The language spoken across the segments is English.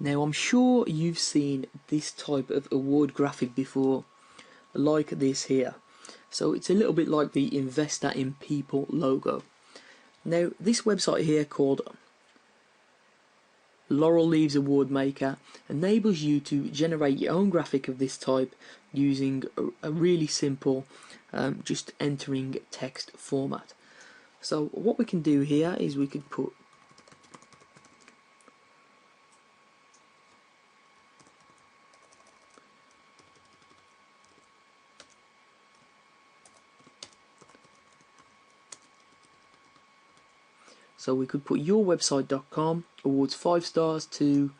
Now I'm sure you've seen this type of award graphic before, like this here. So it's a little bit like the Investor in People logo. Now this website here called Laurel Leaves Award Maker enables you to generate your own graphic of this type using a really simple just entering text format. So what we can do here is we could put yourwebsite.com awards 5 stars to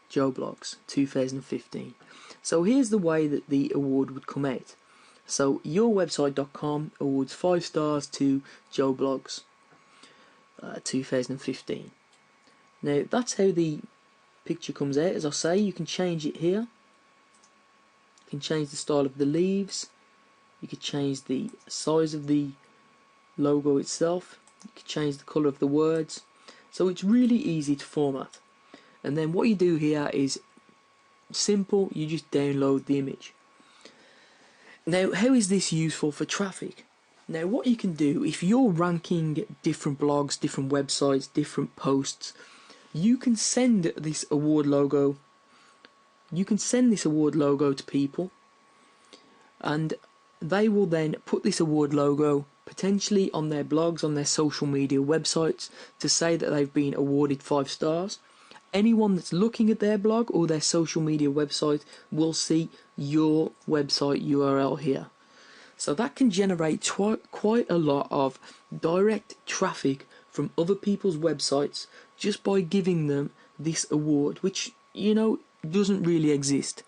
Joe Blogs 2015. So here's the way that the award would come out. So yourwebsite.com awards 5 stars to Joe Blogs 2015. Now that's how the picture comes out. As I say, you can change it here. You can change the style of the leaves. You can change the size of the logo itself. You can change the colour of the words. So it's really easy to format. And then what you do here is simple, you just download the image. Now how is this useful for traffic? Now what you can do, if you're ranking different blogs, different websites, different posts, you can send this award logo to people, and they will then put this award logo potentially on their blogs, on their social media websites, to say that they've been awarded 5 stars. Anyone that's looking at their blog or their social media website will see your website URL here. So that can generate quite a lot of direct traffic from other people's websites just by giving them this award, which, you know, doesn't really exist.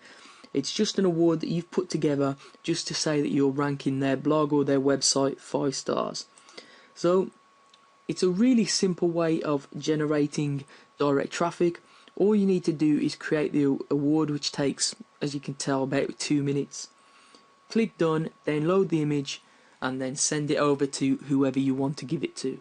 It's just an award that you've put together just to say that you're ranking their blog or their website 5 stars. So it's a really simple way of generating direct traffic. All you need to do is create the award, which takes, as you can tell, about 2 minutes. Click done, download the image, and then send it over to whoever you want to give it to.